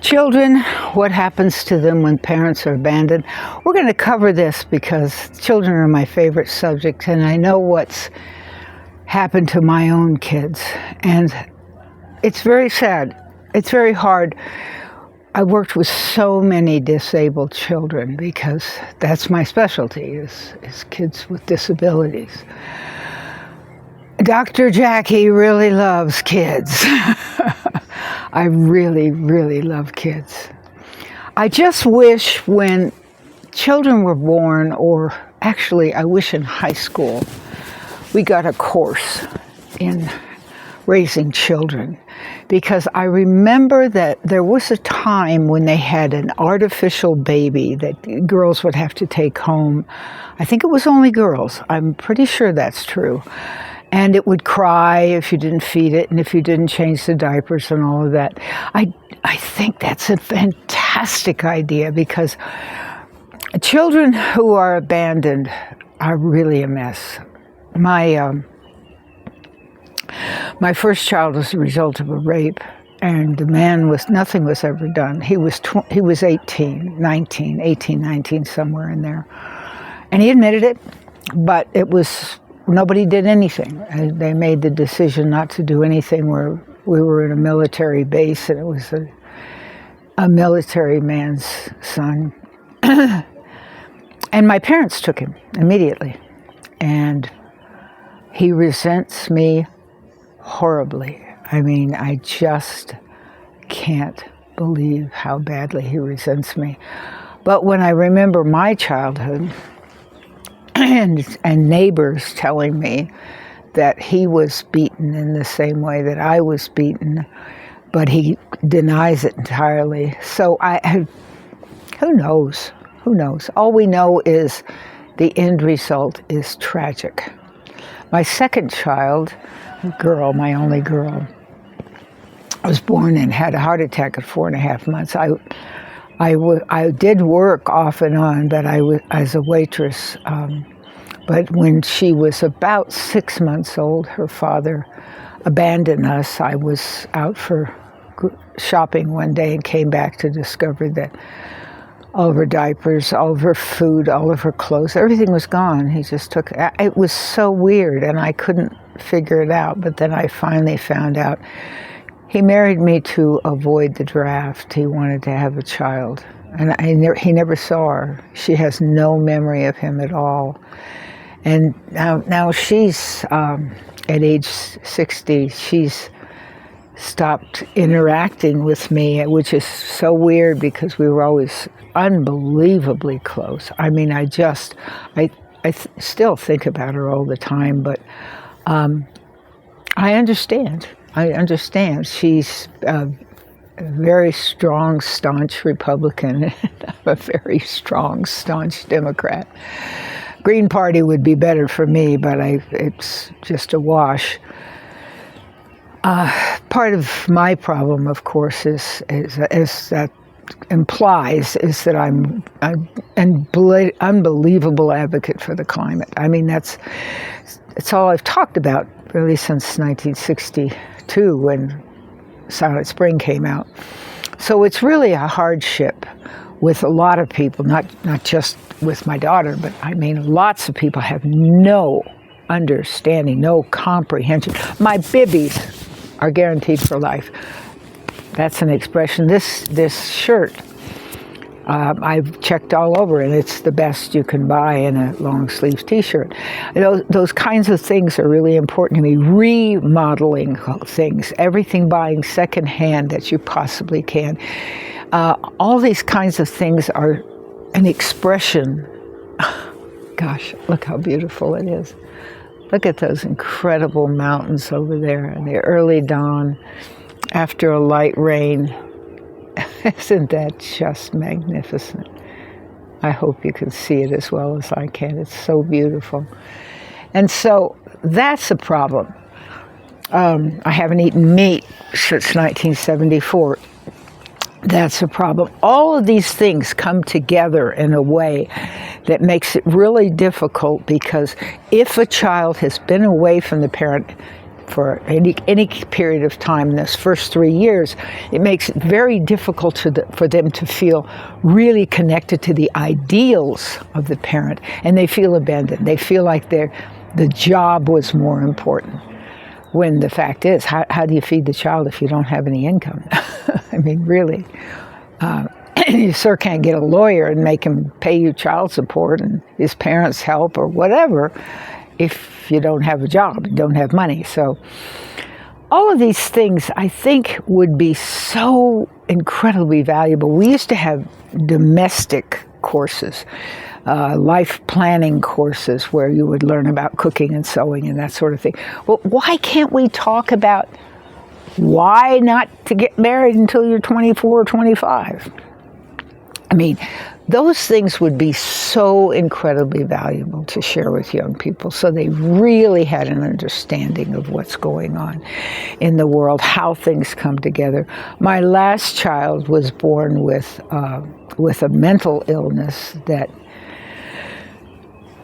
Children, what happens to them when parents are abandoned? We're going to cover this because children are my favorite subject, and I know what's happened to my own kids. And it's very sad. It's very hard. I worked with so many disabled children because that's my specialty, is kids with disabilities. Dr. Jackie really loves kids. I really, really love kids. I just wish when children were born, or actually I wish in high school, we got a course in raising children, because I remember that there was a time when they had an artificial baby that girls would have to take home. I think it was only girls. I'm pretty sure that's true. And it would cry if you didn't feed it and if you didn't change the diapers and all of that. I think that's a fantastic idea, because children who are abandoned are really a mess. My first child was a result of a rape, and the man nothing was ever done. He was 18, 19, somewhere in there. And he admitted it, but nobody did anything. They made the decision not to do anything. Where we were in a military base, and it was a military man's son. And my parents took him immediately. And he resents me horribly. I mean, I just can't believe how badly he resents me. But when I remember my childhood, and neighbors telling me that he was beaten in the same way that I was beaten, but he denies it entirely. So who knows? Who knows? All we know is the end result is tragic. My second child, a girl, my only girl, was born and had a heart attack at 4.5 months. I did work off and on, but I was as a waitress. But when she was about 6 months old, her father abandoned us. I was out for shopping one day and came back to discover that all of her diapers, all of her food, all of her clothes, everything was gone. He just took it. It was so weird, and I couldn't figure it out. But then I finally found out. He married me to avoid the draft. He wanted to have a child. And he never saw her. She has no memory of him at all. And now she's, at age 60, she's stopped interacting with me, which is so weird because we were always unbelievably close. I mean, I still think about her all the time, but I understand. She's a very strong, staunch Republican, and I'm a very strong, staunch Democrat. Green Party would be better for me, but it's just a wash. Part of my problem, of course, is that implies is that I'm an unbelievable advocate for the climate. I mean, it's all I've talked about really since 1962 when Silent Spring came out. So it's really a hardship with a lot of people, not just with my daughter, but I mean lots of people have no understanding, no comprehension. My bibbies are guaranteed for life. That's an expression. This shirt, I've checked all over, and it's the best you can buy in a long sleeves t-shirt. Those kinds of things are really important to me. Remodeling things, everything buying secondhand that you possibly can. All these kinds of things are an expression. Gosh, look how beautiful it is. Look at those incredible mountains over there in the early dawn after a light rain. Isn't that just magnificent? I hope you can see it as well as I can. It's so beautiful. And so that's a problem. I haven't eaten meat since 1974. That's a problem. All of these things come together in a way that makes it really difficult, because if a child has been away from the parent for any period of time in those first 3 years, it makes it very difficult for them to feel really connected to the ideals of the parent, and they feel abandoned. They feel like the job was more important. When the fact is, how do you feed the child if you don't have any income? I mean, really. You sure can't get a lawyer and make him pay you child support and his parents help or whatever if you don't have a job and don't have money. So all of these things, I think, would be so incredibly valuable. We used to have domestic courses, life planning courses where you would learn about cooking and sewing and that sort of thing. Well, why can't we talk about why not to get married until you're 24 or 25? I mean, those things would be so incredibly valuable to share with young people so they really had an understanding of what's going on in the world, how things come together. My last child was born with a mental illness that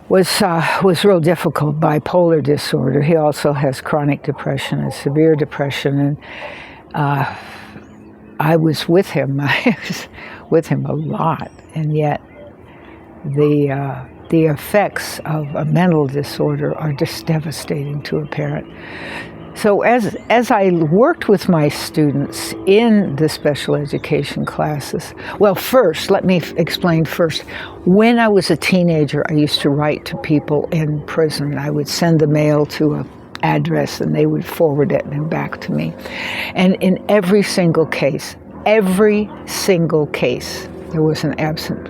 was real difficult, bipolar disorder. He also has chronic depression and severe depression, and I was with him. I was with him a lot, and yet the effects of a mental disorder are just devastating to a parent. So as I worked with my students in the special education classes, well, first, let me explain first. When I was a teenager, I used to write to people in prison. I would send the mail to an address, and they would forward it and back to me. And in every single case, there was an absent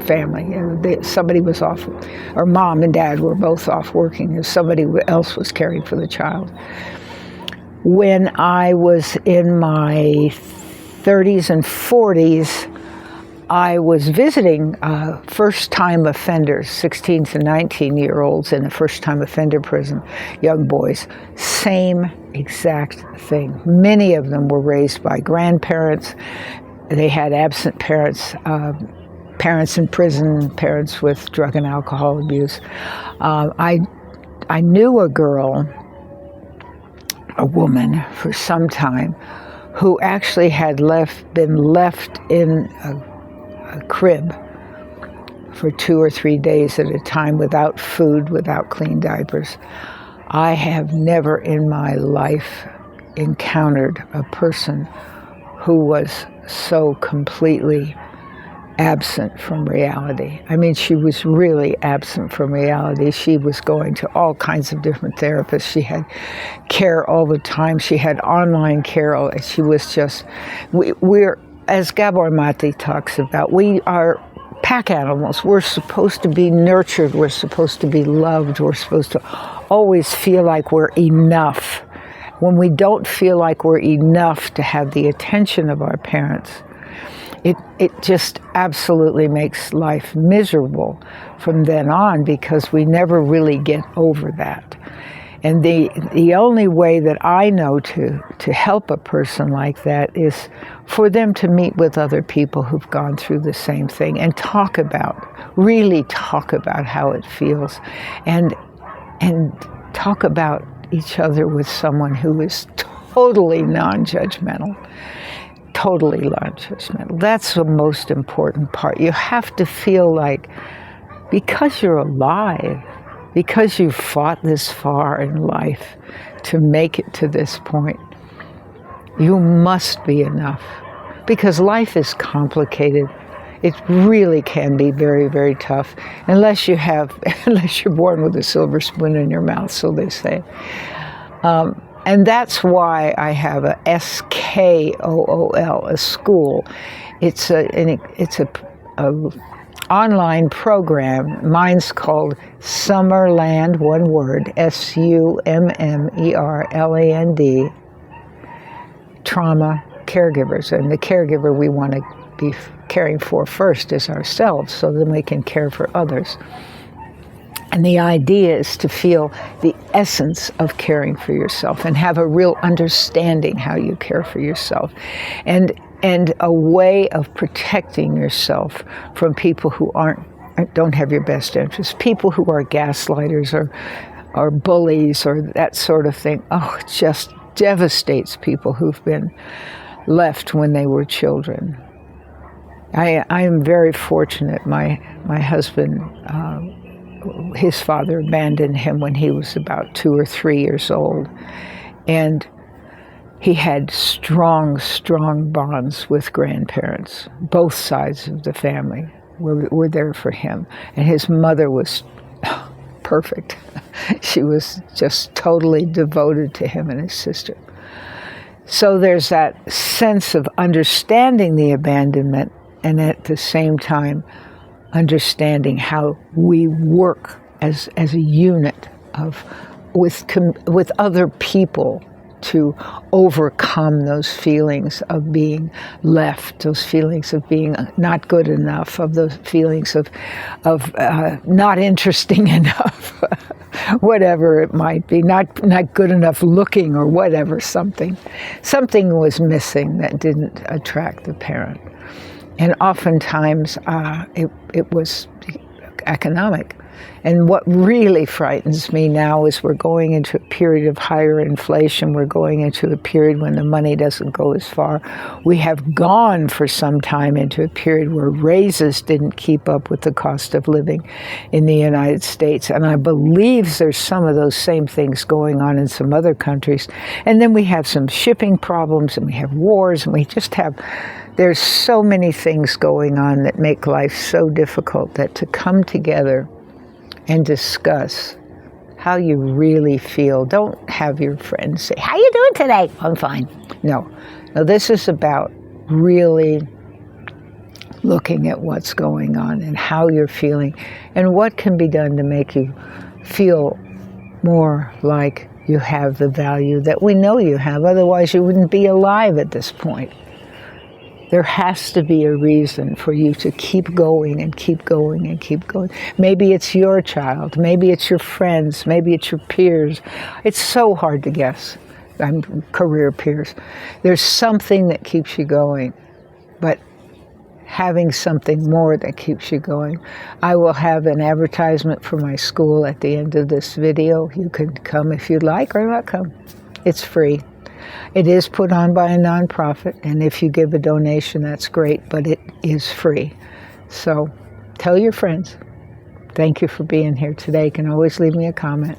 family. Somebody was off, or mom and dad were both off working, and somebody else was caring for the child. When I was in my 30s and 40s, I was visiting first-time offenders, 16 to 19-year-olds in a first-time offender prison, young boys. Same exact thing. Many of them were raised by grandparents. They had absent parents, parents in prison, parents with drug and alcohol abuse. I knew a woman for some time, who actually had been left in a crib for 2 or 3 days at a time without food, without clean diapers. I have never in my life encountered a person who was so completely absent from reality. I mean, she was really absent from reality. She was going to all kinds of different therapists. She had care all the time. She had online care. She was just, we're, as Gabor Mate talks about, we are pack animals. We're supposed to be nurtured. We're supposed to be loved. We're supposed to always feel like we're enough. When we don't feel like we're enough to have the attention of our parents, it just absolutely makes life miserable from then on, because we never really get over that. And the only way that I know to help a person like that is for them to meet with other people who've gone through the same thing and really talk about how it feels, and talk about each other with someone who is totally non-judgmental. Totally non-judgmental. That's the most important part. You have to feel like, because you're alive, because you've fought this far in life to make it to this point, you must be enough. Because life is complicated. It really can be very, very tough, unless you're born with a silver spoon in your mouth, so they say. And that's why I have a SKOOL, a school. It's a online program. Mine's called Summerland, one word, SUMMERLAND, Trauma Caregivers. And the caregiver we want to be caring for first is ourselves, so then we can care for others. And the idea is to feel the essence of caring for yourself and have a real understanding how you care for yourself, and a way of protecting yourself from people who don't have your best interests, people who are gaslighters or bullies or that sort of thing. Oh, it just devastates people who've been left when they were children. I am very fortunate. My husband, his father abandoned him when he was about 2 or 3 years old. And he had strong, strong bonds with grandparents. Both sides of the family were there for him. And his mother was perfect. She was just totally devoted to him and his sister. So there's that sense of understanding the abandonment and at the same time understanding how we work as a unit with other people to overcome those feelings of being left, those feelings of being not good enough, of those feelings of not interesting enough, whatever it might be, not good enough looking or whatever, something was missing that didn't attract the parent. And oftentimes it was economic. And what really frightens me now is we're going into a period of higher inflation. We're going into a period when the money doesn't go as far. We have gone for some time into a period where raises didn't keep up with the cost of living in the United States. And I believe there's some of those same things going on in some other countries. And then we have some shipping problems, and we have wars, and we just have... There's so many things going on that make life so difficult that to come together and discuss how you really feel. Don't have your friends say, "How you doing today?" "I'm fine." No, this is about really looking at what's going on and how you're feeling and what can be done to make you feel more like you have the value that we know you have. Otherwise, you wouldn't be alive at this point. There has to be a reason for you to keep going and keep going and keep going. Maybe it's your child. Maybe it's your friends. Maybe it's your peers. It's so hard to guess. Career peers. There's something that keeps you going, but having something more that keeps you going. I will have an advertisement for my school at the end of this video. You can come if you'd like or not come. It's free. It is put on by a nonprofit, and if you give a donation, that's great, but it is free. So tell your friends. Thank you for being here today. You can always leave me a comment.